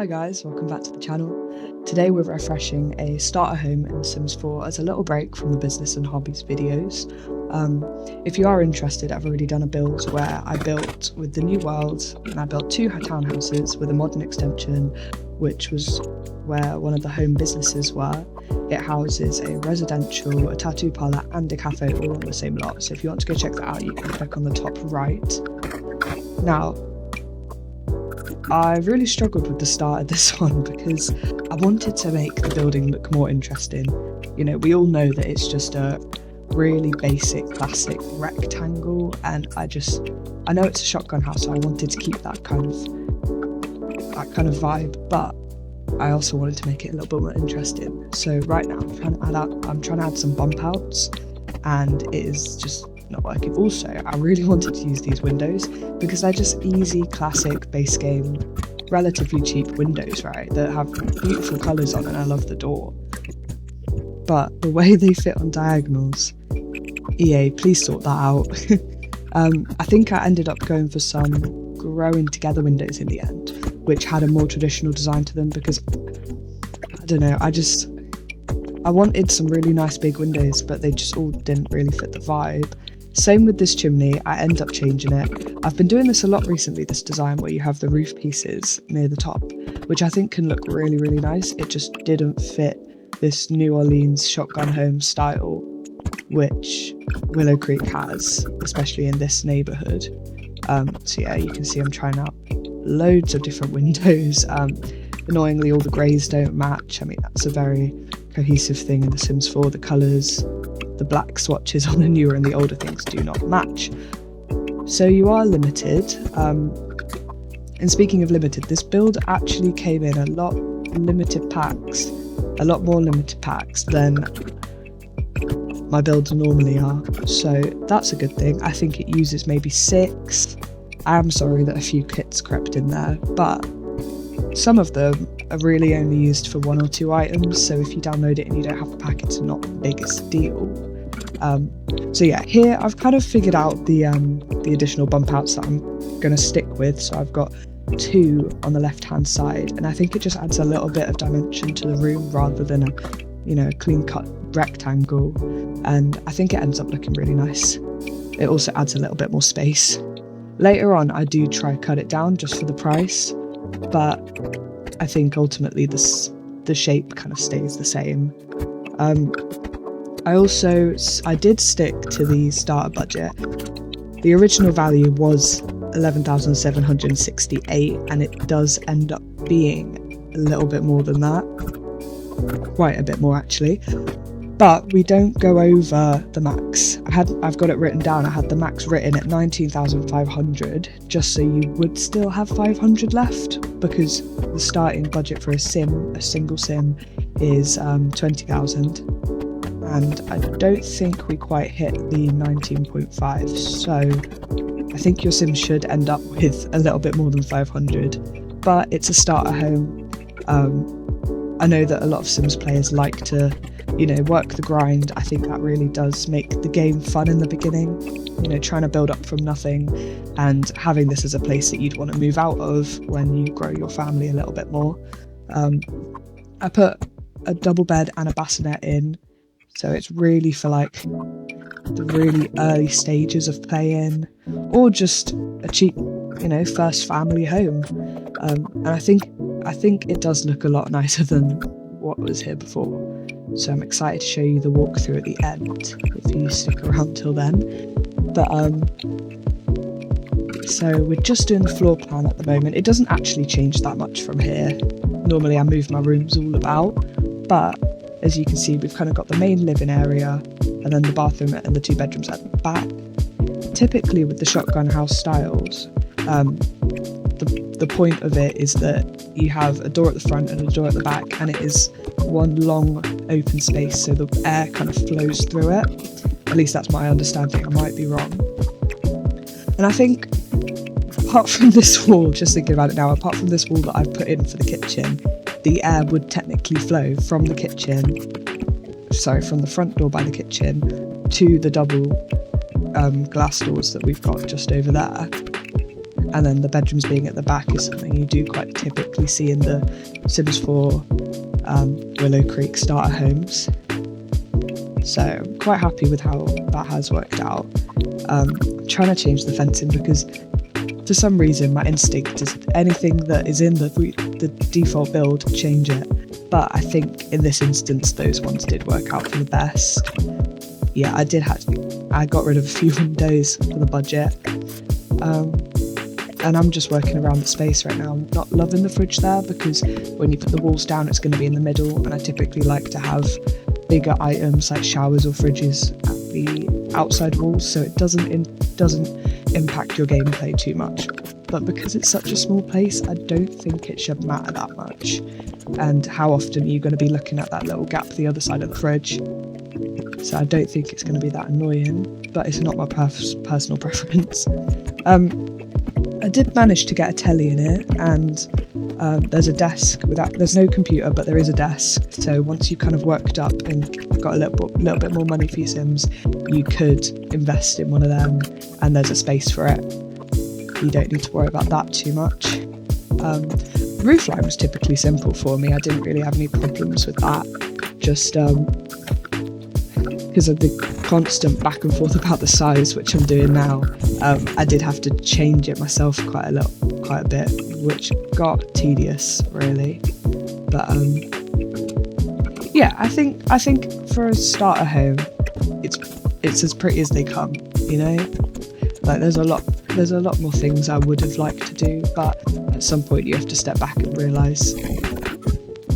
Hi guys, welcome back to the channel. Today we're refreshing a starter home in The Sims 4 as a little break from the business and hobbies videos. If you are interested, I've already done a build where I built with the new world, and I built two townhouses with a modern extension, which was where one of the home businesses were. It houses a residential, a tattoo parlour and a cafe all on the same lot, so if you want to go check that out you can click on the top right. Now, I really struggled with the start of this one because I wanted to make the building look more interesting. You know, we all know that it's just a really basic classic rectangle, and I know it's a shotgun house, so I wanted to keep that kind of vibe, but I also wanted to make it a little bit more interesting. So right now I'm trying to add some bump outs, and it is just not working. Also, I really wanted to use these windows because they're just easy, classic, base game, relatively cheap windows, right? That have beautiful colours on, and I love the door. But the way they fit on diagonals, EA, please sort that out. I think I ended up going for some growing together windows in the end, which had a more traditional design to them because, I don't know, I wanted some really nice big windows, but they just all didn't really fit the vibe. Same with this chimney, I end up changing it. I've been doing this a lot recently, this design where you have the roof pieces near the top, which I think can look really, really nice. It just didn't fit this New Orleans shotgun home style, which Willow Creek has, especially in this neighbourhood. So yeah, you can see I'm trying out loads of different windows. Annoyingly, all the greys don't match. I mean, that's a very cohesive thing in The Sims 4, the colours. The black swatches on the newer and the older things do not match. So you are limited. And speaking of limited, this build actually came in a lot more limited packs than my builds normally are. So that's a good thing. I think it uses maybe 6. I am sorry that a few kits crept in there, but some of them are really only used for 1 or 2 items, so if you download it and you don't have the pack, it's not the biggest deal. So yeah, here I've kind of figured out the additional bump outs that I'm going to stick with. So I've got 2 on the left hand side, and I think it just adds a little bit of dimension to the room rather than a clean cut rectangle, and I think it ends up looking really nice. It also adds a little bit more space. Later on I do try cut it down just for the price, but I think ultimately the shape kind of stays the same. I did stick to the starter budget. The original value was 11,768, and it does end up being a little bit more than that. Quite a bit more actually. But we don't go over the max. I've got it written down. I had the max written at 19,500, just so you would still have 500 left, because the starting budget for a single sim, is 20,000. And I don't think we quite hit the 19.5, so I think your sim should end up with a little bit more than 500, but it's a starter home. I know that a lot of Sims players like to, work the grind. I think that really does make the game fun in the beginning, trying to build up from nothing and having this as a place that you'd want to move out of when you grow your family a little bit more. I put a double bed and a bassinet in, so it's really for like the really early stages of playing, or just a cheap, first family home. And I think it does look a lot nicer than what was here before. So I'm excited to show you the walkthrough at the end, if you stick around till then. But so we're just doing the floor plan at the moment. It doesn't actually change that much from here. Normally I move my rooms all about, but as you can see, we've kind of got the main living area and then the bathroom and the 2 bedrooms at the back. Typically with the shotgun house styles, the point of it is that you have a door at the front and a door at the back, and it is one long open space, so the air kind of flows through it. At least that's my understanding, I might be wrong. And I think, apart from this wall, just thinking about it now, apart from this wall that I've put in for the kitchen, the air would technically flow from the front door by the kitchen to the double glass doors that we've got just over there. and then the bedrooms being at the back is something you do quite typically see in the Sims 4 Willow Creek starter homes. So I'm quite happy with how that has worked out. I'm trying to change the fencing because for some reason my instinct is anything that is in the default build, change it. But I think in this instance those ones did work out for the best. Yeah, I got rid of a few windows for the budget. And I'm just working around the space right now. I'm not loving the fridge there because when you put the walls down it's going to be in the middle, and I typically like to have bigger items like showers or fridges at the outside walls so it doesn't impact your gameplay too much. But because it's such a small place, I don't think it should matter that much. And how often are you going to be looking at that little gap the other side of the fridge? So I don't think it's going to be that annoying, but it's not my personal preference. I did manage to get a telly in it, and there's a desk there's no computer, but there is a desk. So once you kind of worked up and got a little bit more money for your Sims, you could invest in one of them, and there's a space for it. You don't need to worry about that too much. The roof line was typically simple for me. I didn't really have any problems with that. Just because of the constant back and forth about the size, which I'm doing now, I did have to change it myself quite a bit, which got tedious really. But yeah, I think for a starter home, it's as pretty as they come, you know. Like there's a lot more things I would have liked to do, but at some point you have to step back and realise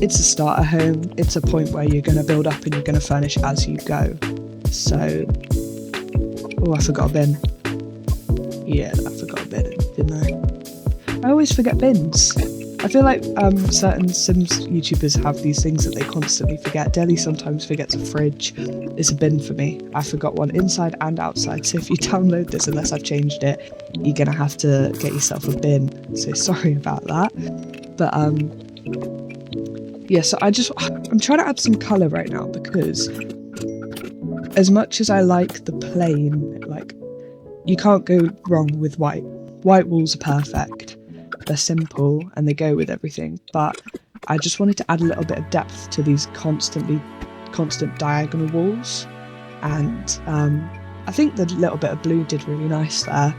it's a starter home. It's a point where you're going to build up and you're going to furnish as you go. So, oh, I forgot a bin. Yeah, I forgot a bin, didn't I? I always forget bins. I feel like certain Sims YouTubers have these things that they constantly forget. Deli sometimes forgets a fridge. It's a bin for me. I forgot one inside and outside. So if you download this, unless I've changed it, you're going to have to get yourself a bin. So sorry about that. But yeah, so I'm trying to add some colour right now because as much as I like the plain, like, you can't go wrong with white. White walls are perfect. They're simple and they go with everything, but I just wanted to add a little bit of depth to these constant diagonal walls, and I think the little bit of blue did really nice there.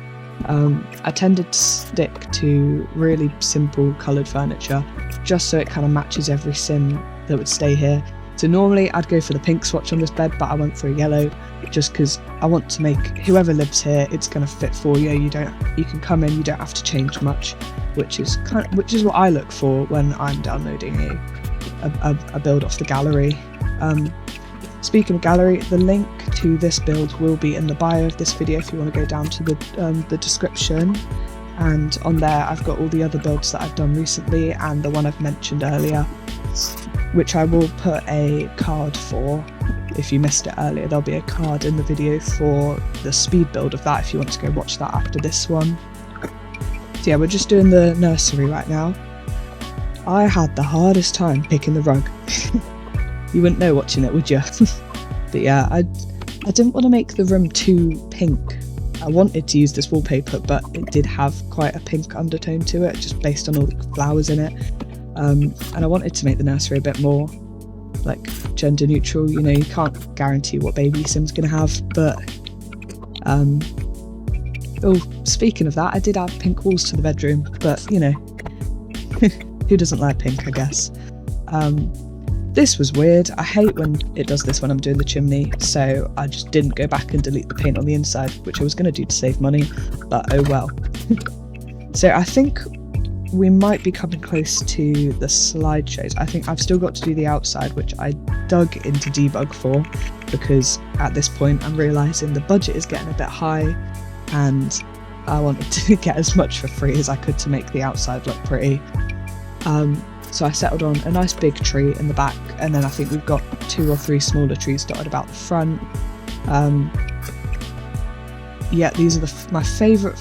I tended to stick to really simple coloured furniture just so it kind of matches every Sim that would stay here. So normally I'd go for the pink swatch on this bed, but I went for a yellow just because I want to make whoever lives here, it's going to fit for you. You can come in, you don't have to change much, which is what I look for when I'm downloading a build off the gallery. Speaking of gallery, the link to this build will be in the bio of this video if you want to go down to the description. And on there I've got all the other builds that I've done recently and the one I've mentioned earlier, which I will put a card for. If you missed it earlier, there'll be a card in the video for the speed build of that if you want to go watch that after this one. So yeah, we're just doing the nursery right now. I had the hardest time picking the rug. You wouldn't know watching it, would you? But yeah, I didn't want to make the room too pink. I wanted to use this wallpaper, but it did have quite a pink undertone to it, just based on all the flowers in it. And I wanted to make the nursery a bit more like gender neutral. You know, you can't guarantee what baby Sim's gonna have, but oh, speaking of that, I did add pink walls to the bedroom, but you know, who doesn't like pink, I guess. This was weird. I hate when it does this when I'm doing the chimney, so I just didn't go back and delete the paint on the inside, which I was going to do to save money, but oh well. So I think we might be coming close to the slideshows. I think I've still got to do the outside, which I dug into debug for, because at this point I'm realising the budget is getting a bit high and I wanted to get as much for free as I could to make the outside look pretty. So I settled on a nice big tree in the back, and then I think we've got 2 or 3 smaller trees dotted about the front. Yeah, these are my favourite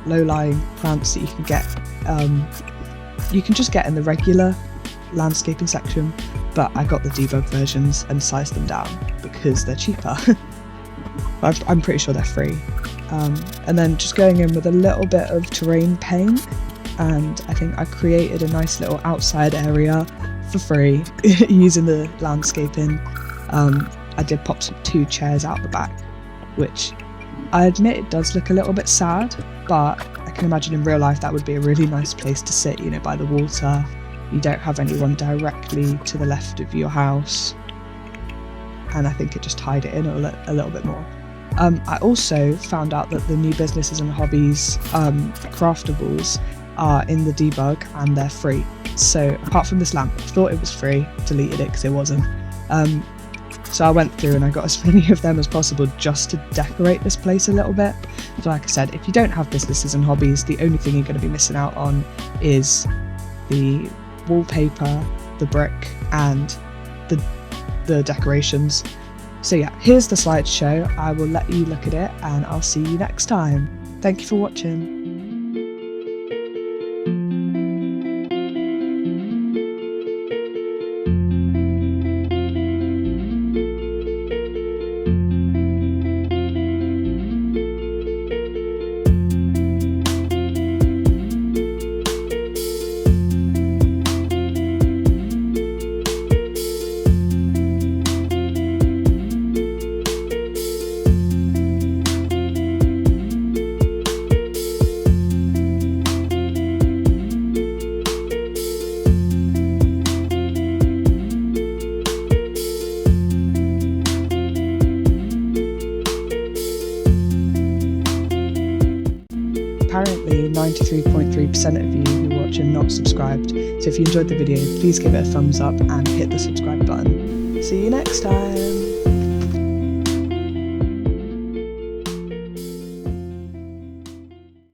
low-lying plants that you can get. You can just get in the regular landscaping section, but I got the debug versions and sized them down because they're cheaper. I'm pretty sure they're free. and then just going in with a little bit of terrain paint, and I think I created a nice little outside area for free using the landscaping. I did pop some 2 chairs out the back, which I admit it does look a little bit sad, but I can imagine in real life that would be a really nice place to sit, you know, by the water. You don't have anyone directly to the left of your house, and I think it just tied it in a little bit more. I also found out that the new businesses and hobbies craftables are in the debug and they're free. So apart from this lamp, I thought it was free, deleted it because it wasn't. So I went through and I got as many of them as possible just to decorate this place a little bit. So like I said, if you don't have businesses and hobbies, the only thing you're going to be missing out on is the wallpaper, the brick, and the decorations. So yeah, here's the slideshow. I will let you look at it and I'll see you next time. Thank you for watching. Apparently 93.3% of you who watch are not subscribed, so if you enjoyed the video, please give it a thumbs up and hit the subscribe button. See you next time!